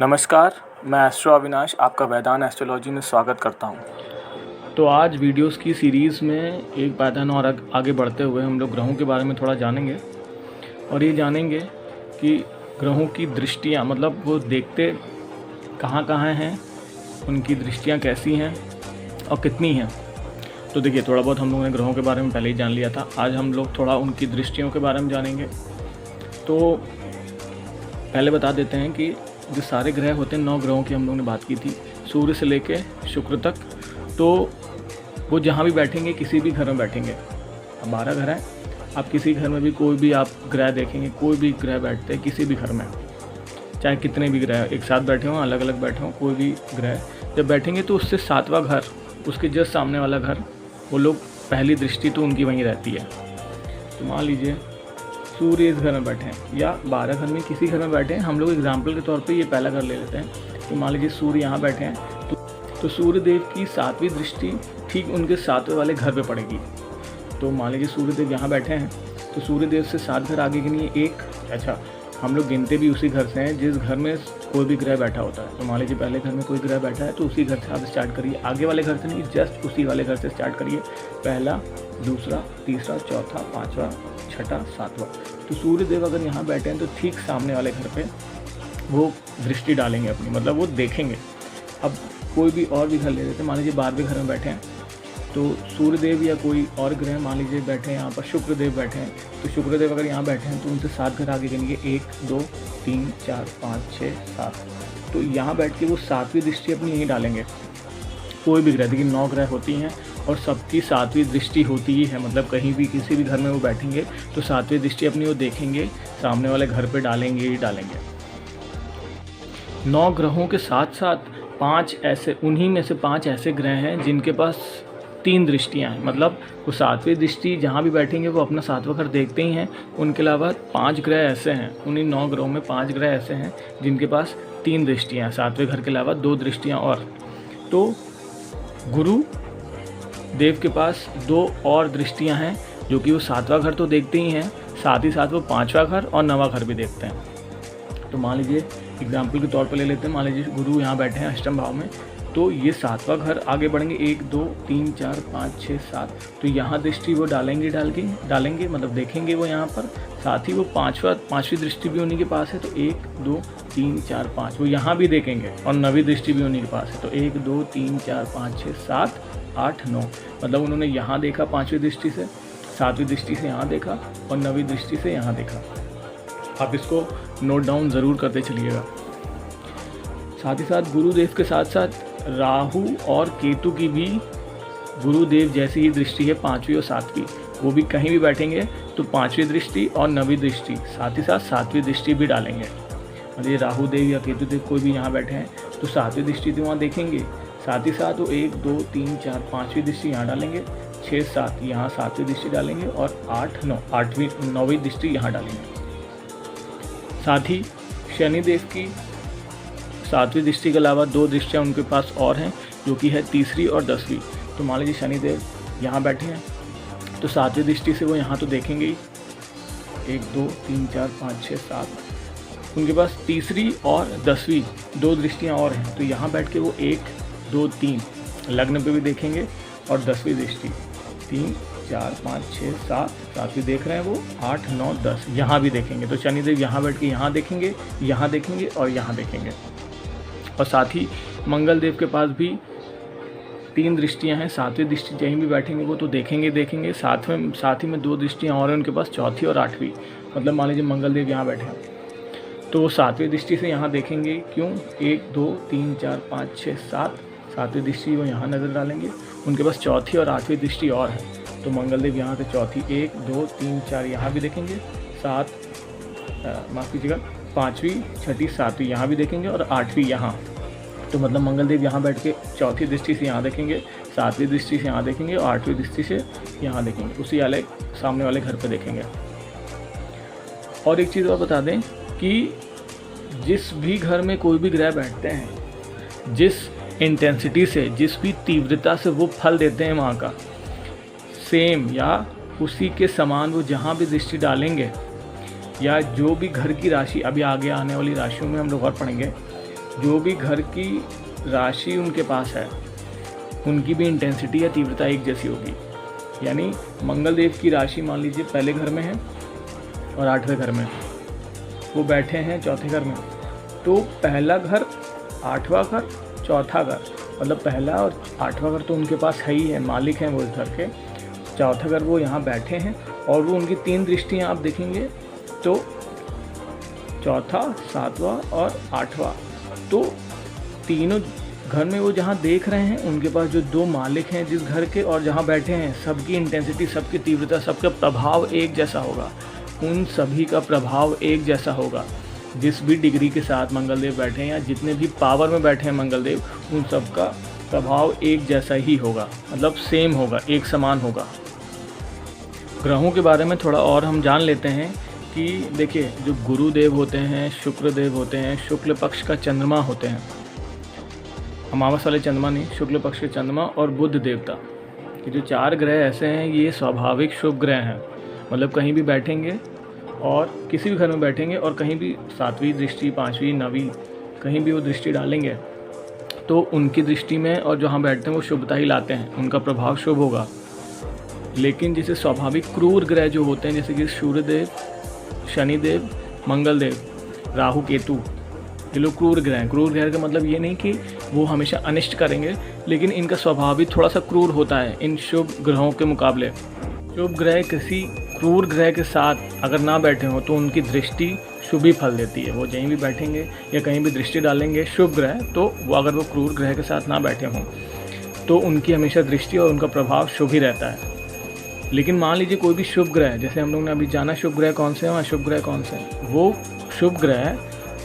नमस्कार, मैं एस्ट्रो अविनाश आपका वैदान एस्ट्रोलॉजी में स्वागत करता हूँ। तो आज वीडियोस की सीरीज़ में एक पैटर्न और आगे बढ़ते हुए हम लोग ग्रहों के बारे में थोड़ा जानेंगे और ये जानेंगे कि ग्रहों की दृष्टियाँ मतलब वो देखते कहाँ कहाँ हैं, उनकी दृष्टियाँ कैसी हैं और कितनी हैं। तो देखिए, थोड़ा बहुत हम लोगों ने ग्रहों के बारे में पहले ही जान लिया था। आज हम लोग थोड़ा उनकी दृष्टियों के बारे में जानेंगे। तो पहले बता देते हैं कि जो सारे ग्रह होते हैं, 9 ग्रहों की हम लोगों ने बात की थी, सूर्य से लेके शुक्र तक। तो वो जहाँ भी बैठेंगे, किसी भी घर में बैठेंगे, अब 12 घर हैं, आप किसी घर में भी कोई भी आप ग्रह देखेंगे, कोई भी ग्रह बैठते हैं किसी भी घर में, चाहे कितने भी ग्रह एक साथ बैठे हों, अलग अलग बैठे हों, कोई भी ग्रह जब बैठेंगे तो उससे 7वां घर, उसके जस्ट सामने वाला घर, वो लोग पहली दृष्टि तो उनकी वहीं रहती है। तो मान लीजिए सूर्य इस घर में बैठे हैं या 12 घर में किसी घर में बैठे हैं, हम लोग एग्जाम्पल के तौर पे ये पहला घर ले लेते हैं। तो मान लीजिए सूर्य यहाँ बैठे हैं तो सूर्य देव की 7वीं दृष्टि ठीक उनके 7वें वाले घर पे पड़ेगी। तो मान लीजिए सूर्य देव यहाँ बैठे हैं तो सूर्य देव से 7 घर आगे गिनिए, एक, अच्छा हम लोग गिनते भी उसी घर से हैं जिस घर में कोई भी ग्रह बैठा होता है। तो मान लीजिए पहले घर में कोई ग्रह बैठा है तो उसी घर से आप स्टार्ट करिए, आगे वाले घर से नहीं, जस्ट उसी वाले घर से स्टार्ट करिए। पहला, दूसरा, तीसरा, चौथा, 5वां, 6ठा, 7वां। तो सूर्य देव अगर यहाँ बैठे हैं तो ठीक सामने वाले घर पे वो दृष्टि डालेंगे अपनी, मतलब वो देखेंगे। अब कोई भी और भी घर ले लेते हैं, मान लीजिए 12वें घर में बैठे हैं तो सूर्य देव या कोई और ग्रह मान लीजिए बैठे हैं यहाँ पर, शुक्र देव बैठे हैं तो शुक्र देव अगर यहाँ बैठे हैं तो उनसे 7 घर आगे गिनेंगे, 1, 2, 3, 4, 5, 6, 7। तो यहाँ बैठ के वो 7वीं दृष्टि अपनी यहीं डालेंगे। कोई भी ग्रह, देखिए 9 ग्रह होती हैं और सबकी 7वीं दृष्टि होती ही है, मतलब कहीं भी किसी भी घर में वो बैठेंगे तो 7वीं दृष्टि अपनी वो देखेंगे, सामने वाले घर पे डालेंगे ही डालेंगे। 9 ग्रहों के साथ साथ 5 ऐसे, उन्हीं में से 5 ऐसे ग्रह हैं जिनके पास 3 दृष्टियाँ हैं, मतलब वो 7वीं दृष्टि जहाँ भी बैठेंगे वो अपना 7वां घर देखते ही हैं। उनके अलावा 5 ग्रह ऐसे हैं, उन्हीं 9 ग्रहों में 5 ग्रह ऐसे हैं जिनके पास 3 दृष्टियाँ हैं, 7वें घर के अलावा 2 दृष्टियाँ और। तो गुरु देव के पास 2 और दृष्टियां हैं जो कि वो 7वां घर तो देखते ही हैं, साथ ही साथ वो 5वां घर और 9वां घर भी देखते हैं। तो मान लीजिए एग्जाम्पल के तौर पर ले लेते हैं, मान लीजिए गुरु यहाँ बैठे हैं अष्टम भाव में, तो ये 7वां घर आगे बढ़ेंगे, 1, 2, 3, 4, 5, 6, 7। तो यहाँ दृष्टि वो डालेंगे मतलब देखेंगे वो यहाँ पर, साथ ही वो 5वीं दृष्टि भी उन्हीं के पास है। तो 1, 2, 3, 4, 5 वो यहाँ भी देखेंगे और 9वीं दृष्टि भी उन्हीं के पास है। तो 1, 2, 3, 4, 5, 6, 7, 8, 9, मतलब उन्होंने यहाँ देखा 5वीं दृष्टि से, 7वीं दृष्टि से यहाँ देखा और 9वीं दृष्टि से यहाँ देखा। आप इसको नोट डाउन ज़रूर करते चलिएगा। साथ ही साथ गुरुदेव के साथ साथ राहु और केतु की भी गुरुदेव जैसी ही दृष्टि है, 5वीं और 7वीं। वो भी कहीं भी बैठेंगे तो 5वीं दृष्टि और 9वीं दृष्टि, साथ ही साथ 7वीं दृष्टि भी डालेंगे। मतलब ये राहु देव या केतु देव कोई भी यहाँ बैठे हैं तो 7वीं दृष्टि तो वहाँ देखेंगे, साथ ही साथ वो 1, 2, 3, 4, 5वीं दृष्टि यहाँ डालेंगे, 6, 7 यहाँ 7वीं दृष्टि डालेंगे और 8, 9 9वीं दृष्टि यहाँ डालेंगे। साथ ही शनिदेव की 7वीं दृष्टि के अलावा 2 दृष्टियाँ उनके पास और हैं जो कि है 3री और 10वीं। तो मान लीजिए शनिदेव यहाँ बैठे हैं तो 7वीं दृष्टि से वो यहाँ तो देखेंगे ही, 1, 2, 3, 4, 5, 6, 7। उनके पास 3री और 10वीं 2 दृष्टियाँ और हैं, तो यहाँ बैठ के वो 1, 2, 3 लग्न पे भी देखेंगे और 10वीं दृष्टि 3, 4, 5, 6, 7, 7वीं देख रहे हैं वो, 8, 9, 10 यहाँ भी देखेंगे। तो शनिदेव यहाँ बैठ के यहाँ देखेंगे और यहाँ देखेंगे। और साथ ही मंगल देव के पास भी 3 दृष्टियां हैं, 7वीं दृष्टि कहीं भी बैठेंगे वो तो देखेंगे, साथ ही में 2 दृष्टियां और हैं उनके पास, 4थी और 8वीं। मतलब मान लीजिए मंगल देव यहाँ बैठे हैं तो वो 7वीं दृष्टि से यहाँ देखेंगे, क्यों, 1, 2, 3, 4, 5, 6, 7, 7वीं दृष्टि वो यहाँ नज़र डालेंगे। उनके पास 4थी और 8वीं दृष्टि और है, तो मंगल देव यहाँ से 4थी, 1, 2, 3, 4 यहाँ भी देखेंगे, 5वीं, 6ठी, 7वीं यहाँ भी देखेंगे और 8वीं यहाँ। तो मतलब मंगल देव यहाँ बैठ के 4थी दृष्टि से यहाँ देखेंगे, 7वीं दृष्टि से यहाँ देखेंगे और 8वीं दृष्टि से यहाँ देखेंगे, उसी वाले सामने वाले घर पे देखेंगे। और एक चीज़ और बता दें कि जिस भी घर में कोई भी ग्रह बैठते हैं, जिस इंटेंसिटी से, जिस भी तीव्रता से वो फल देते हैं वहाँ का सेम या उसी के समान वो जहाँ भी दृष्टि डालेंगे, या जो भी घर की राशि, अभी आगे आने वाली राशियों में हम लोग और पढ़ेंगे, जो भी घर की राशि उनके पास है उनकी भी इंटेंसिटी या तीव्रता एक जैसी होगी। यानी मंगल देव की राशि मान लीजिए पहले घर में है और 8वें घर में, वो बैठे हैं चौथे घर में, तो पहला घर, 8वां घर, चौथा घर, मतलब पहला और 8वां घर तो उनके पास है ही है, मालिक हैं वो इस घर के। चौथा घर वो यहाँ बैठे हैं और वो उनकी 3 दृष्टियाँ आप देखेंगे तो चौथा, 7वां और 8वां, तो तीनों घर में वो जहाँ देख रहे हैं उनके पास जो 2 मालिक हैं जिस घर के और जहाँ बैठे हैं, सबकी इंटेंसिटी, सबकी तीव्रता, सबका प्रभाव एक जैसा होगा। उन सभी का प्रभाव एक जैसा होगा। जिस भी डिग्री के साथ मंगलदेव बैठे हैं या जितने भी पावर में बैठे हैं मंगलदेव, उन सब का प्रभाव एक जैसा ही होगा, मतलब सेम होगा, एक समान होगा। ग्रहों के बारे में थोड़ा और हम जान लेते हैं कि देखिए, जो गुरुदेव होते हैं, शुक्रदेव होते हैं, शुक्ल पक्ष का चंद्रमा होते हैं, अमावस वाले चंद्रमा नहीं, शुक्ल पक्ष के चंद्रमा और बुध देवता, ये जो 4 ग्रह ऐसे हैं, ये स्वाभाविक शुभ ग्रह हैं। मतलब कहीं भी बैठेंगे और किसी भी घर में बैठेंगे और कहीं भी 7वीं दृष्टि, 5वीं, 9वीं कहीं भी वो दृष्टि डालेंगे तो उनकी दृष्टि में और जहाँ बैठते हैं वो शुभता ही लाते हैं, उनका प्रभाव शुभ होगा। लेकिन जैसे स्वाभाविक क्रूर ग्रह जो होते हैं, जैसे कि सूर्यदेव, शनिदेव, मंगलदेव, राहु, केतु, ये लोग क्रूर ग्रह हैं। क्रूर ग्रह का मतलब ये नहीं कि वो हमेशा अनिष्ट करेंगे, लेकिन इनका स्वभाव भी थोड़ा सा क्रूर होता है इन शुभ ग्रहों के मुकाबले। शुभ ग्रह किसी क्रूर ग्रह के साथ अगर ना बैठे हों तो उनकी दृष्टि शुभ ही फल देती है। वो कहीं भी बैठेंगे या कहीं भी दृष्टि डालेंगे शुभ ग्रह, तो वो अगर वो क्रूर ग्रह के साथ ना बैठे हों तो उनकी हमेशा दृष्टि और उनका प्रभाव शुभ ही रहता है। लेकिन मान लीजिए कोई भी शुभ ग्रह, जैसे हम लोग ने अभी जाना शुभ ग्रह कौन से हैं, अशुभ ग्रह कौन से हैं, वो शुभ ग्रह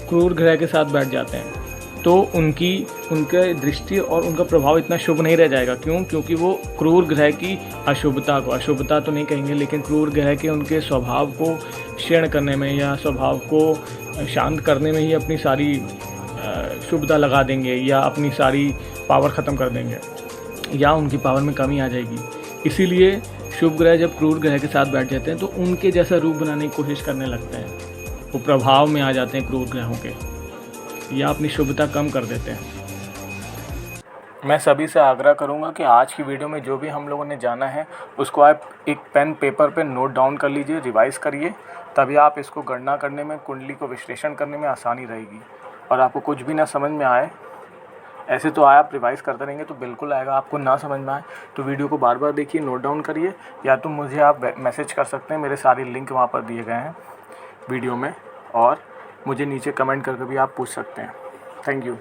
क्रूर ग्रह के साथ बैठ जाते हैं तो उनके दृष्टि और उनका प्रभाव इतना शुभ नहीं रह जाएगा। क्यों? क्योंकि वो क्रूर ग्रह की अशुभता को, अशुभता तो नहीं कहेंगे, लेकिन क्रूर ग्रह के उनके स्वभाव को क्षीण करने में या स्वभाव को शांत करने में ही अपनी सारी शुभता लगा देंगे या अपनी सारी पावर ख़त्म कर देंगे या उनकी पावर में कमी आ जाएगी। इसीलिए शुभ ग्रह जब क्रूर ग्रह के साथ बैठ जाते हैं तो उनके जैसा रूप बनाने की कोशिश करने लगते हैं, वो प्रभाव में आ जाते हैं क्रूर ग्रहों के या अपनी शुभता कम कर देते हैं। मैं सभी से आग्रह करूंगा कि आज की वीडियो में जो भी हम लोगों ने जाना है उसको आप एक पेन पेपर पे नोट डाउन कर लीजिए, रिवाइज़ करिए, तभी आप इसको गणना करने में, कुंडली को विश्लेषण करने में आसानी रहेगी। और आपको कुछ भी ना समझ में आए, ऐसे तो आए, आप रिवाइज़ करते रहेंगे तो बिल्कुल आएगा। आपको ना समझ में आए तो वीडियो को बार बार देखिए, नोट डाउन करिए, या तो मुझे आप मैसेज कर सकते हैं, मेरे सारे लिंक वहाँ पर दिए गए हैं वीडियो में, और मुझे नीचे कमेंट करके भी आप पूछ सकते हैं। Thank you.